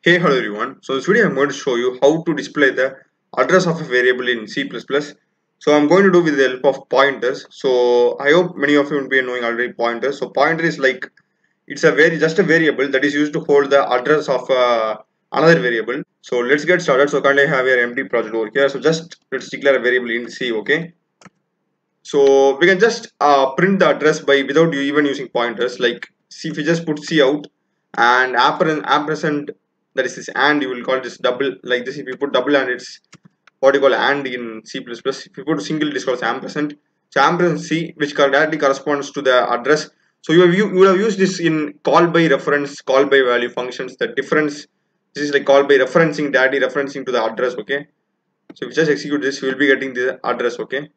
Hey, hello everyone. So this video I'm going to show you how to display the address of a variable in C++. So I'm going to do with the help of pointers. So I hope many of you will be knowing already pointers. So pointer is like it's a just a variable that is used to hold the address of another variable. So let's get started. So currently I have an empty project over here. So just let's declare a variable in C. Okay. So we can just print the address by without you even using pointers. Like see if you just put C out and ampersand, that is this and, you will call this double like this. If you put double and, it's what you call and in C++. If you put single, it is called ampersand. So ampersand C, which directly corresponds to the address. So you will have used this in call by reference, call by value functions. The difference, this is like call by referencing, directly referencing to the address. Okay. So if you just execute this, you will be getting the address. Okay.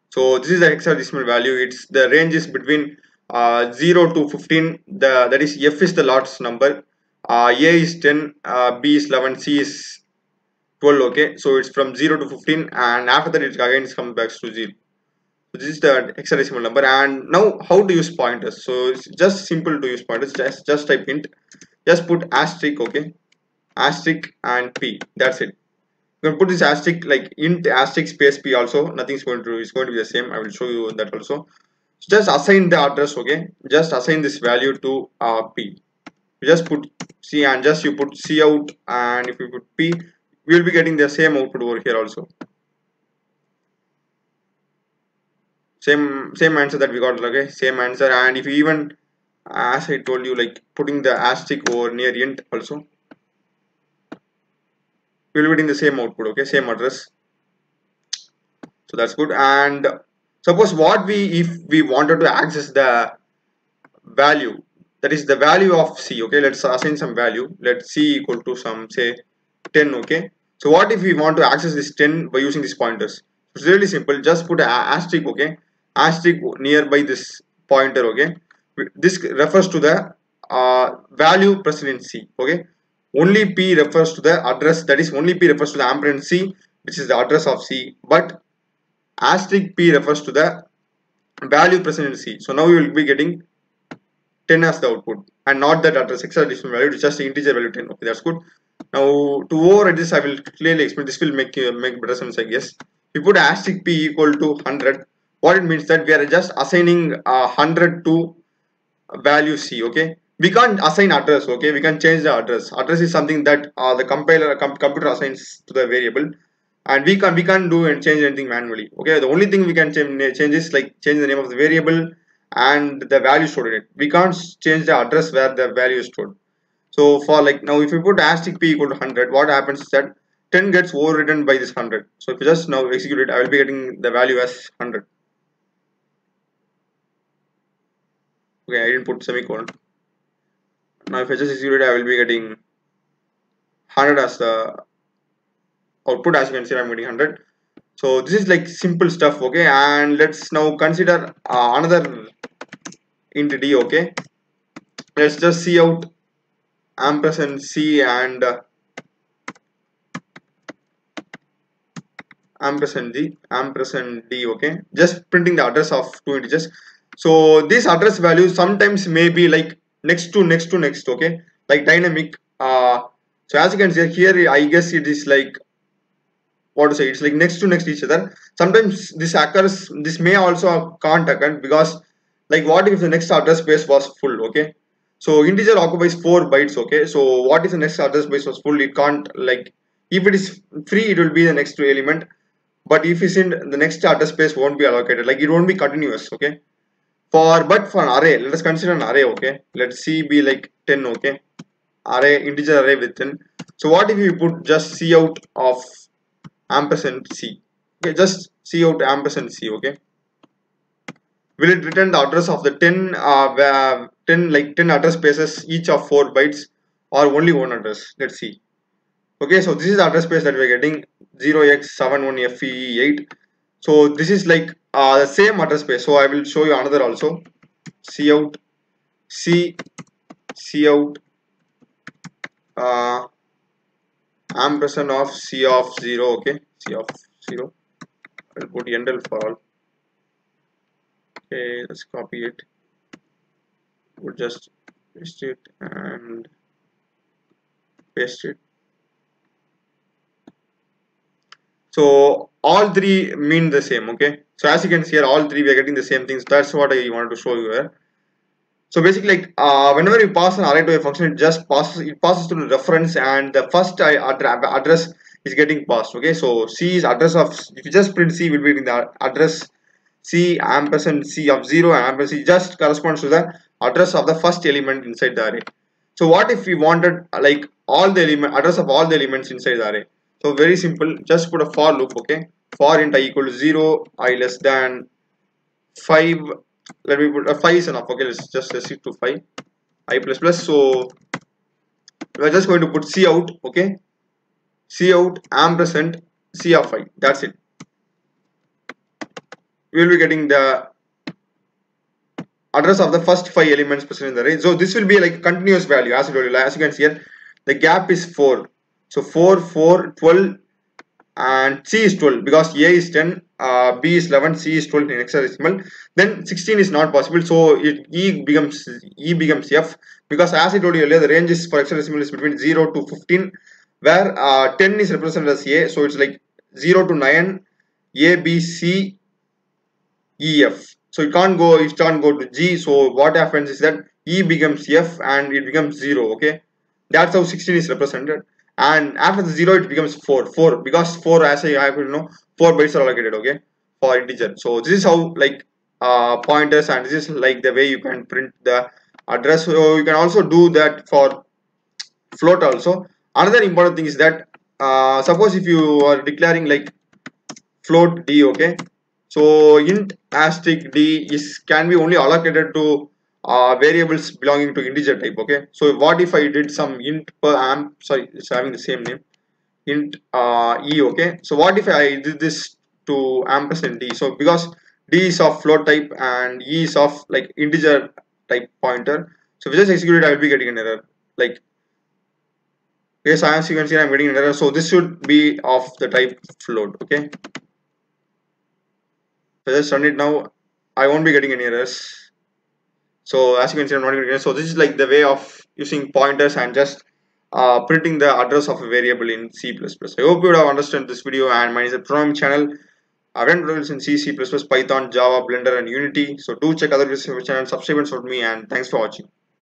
So this is the hexadecimal value. It's the range is between 0 to 15. The that is F is the Lord's number, A is 10, B is 11, C is 12. Okay, so it's from 0 to 15, and after that it again comes back to 0. So this is the hexadecimal number. And now how to use pointers? So it's just simple to use pointers. Just type int, just put asterisk. Okay, asterisk and P. That's it. You can put this asterisk like int asterisk space P also. Nothing's going to, it's going to be the same. I will show you that also. Just assign the address. Okay, just assign this value to P. You just put C and just you put C out, and if you put P, we will be getting the same output over here also. Same answer that we got. Okay, same answer. And if you even, as I told you, like putting the asterisk over near int also, we will be getting the same output. Okay, same address. So that's good. And suppose what we, if we wanted to access the value, that is the value of C. Okay, let's assign some value. Let C equal to some, say 10. Okay, so what if we want to access this 10 by using these pointers? It's really simple. Just put an asterisk. Okay, asterisk nearby this pointer. Okay, this refers to the value present in C. Okay, only P refers to the address, that is only P refers to the ampersand C, which is the address of C, but asterisk P refers to the value present in C. So now you will be getting 10 as the output and not that address hexadecimal value. It's just integer value 10. Okay, that's good. Now to override this, I will clearly explain. This will make better sense, I guess. We put asterisk P equal to 100. What it means that we are just assigning 100 to value C. Okay, we can't assign address. Okay, we can change the address. Address is something that the computer assigns to the variable, and we can't do and change anything manually. Okay, the only thing we can change is like change the name of the variable and the value stored in it. We can't change the address where the value is stored. So for like now, if you put asterisk P equal to 100, what happens is that 10 gets overridden by this 100. So if you just now execute it, I will be getting the value as 100. Okay, I didn't put semicolon. Now if I just execute it, I will be getting 100 as the output. As you can see, I'm getting 100. So this is like simple stuff. Okay, and let's now consider another int D. Okay, let's just see out ampersand C and ampersand D. Okay, just printing the address of two integers. So this address value sometimes may be like next to next to next. Okay, like dynamic. So as you can see here, I guess it is like, what to say, it's like next to next each other. Sometimes this occurs, this may also can't occur, because like what if the next address space was full? Okay, so integer occupies 4 bytes. Okay, so what if the next address space was full? It can't, like, if it is free, it will be the next element, but if it's in the next address space won't be allocated, like it won't be continuous. Okay, but for an array, let us consider an array. Okay, let's see, be like 10. Okay, integer array with 10. So what if you put just C out of ampersand C? Okay, just C out ampersand C. Okay, will it return the address of the 10 10 address spaces each of 4 bytes, or only one address? Let's see. Okay, so this is the address space that we're getting, 0x71FE8. So this is like the same address space. So I will show you another also. C out C out uh, ampersand of C of 0. Okay, C of 0. I'll put endl for all. Okay, let's copy it. We'll just paste it and paste it. So all three mean the same, okay? So as you can see here, all three we are getting the same things. That's what I wanted to show you here. So basically, like whenever you pass an array to a function, it passes to the reference, and the first address is getting passed. Okay, so C is address of, if you just print C, will be in the address C ampersand C of 0 and ampersand C just corresponds to the address of the first element inside the array. So what if we wanted like all the address of all the elements inside the array? So very simple, just put a for loop. Okay, for int I equal to 0, I less than 5. Let me put 5 is enough. Okay, let's just restrict to 5, I plus plus. So we're just going to put C out. Okay, C out ampersand C of 5. That's it. We will be getting the address of the first 5 elements present in the array. So this will be like continuous value, as I told you. As you can see here, the gap is 4. So 4, 4, 12, and C is 12 because A is 10, B is 11, C is 12 in hexadecimal. Then 16 is not possible, so E becomes F, because as I told you earlier, the range is for hexadecimal is between 0 to 15, where 10 is represented as A, so it's like 0 to 9, A, B, C, E, F. So it can't go to G. So what happens is that E becomes F and it becomes 0. Okay, that's how 16 is represented. And after the 0, it becomes 4 because 4, as I have, 4 bytes are allocated. Okay, for integer. So this is how like pointers, and this is like the way you can print the address. So you can also do that for float also. Another important thing is that suppose if you are declaring like float D. Okay, so int asterisk D can be only allocated to variables belonging to integer type. Okay, so what if I did some int per amp, sorry, it's having the same name, int E. Okay, so what if I did this to ampersand D? So because D is of float type and E is of like integer type pointer, so if I just execute it, I will be getting an error. Like, yes, as you can see, I'm getting an error. So this should be of the type float. Okay, if I just run it now, I won't be getting any errors. So as you can see, I'm not getting errors. So this is like the way of using pointers and just printing the address of a variable in C++. I hope you would have understood this video, and mine is a programming channel. I've done tutorials in C, C++, Python, Java, Blender, and Unity. So do check other videos on my channel, subscribe and support me, and thanks for watching.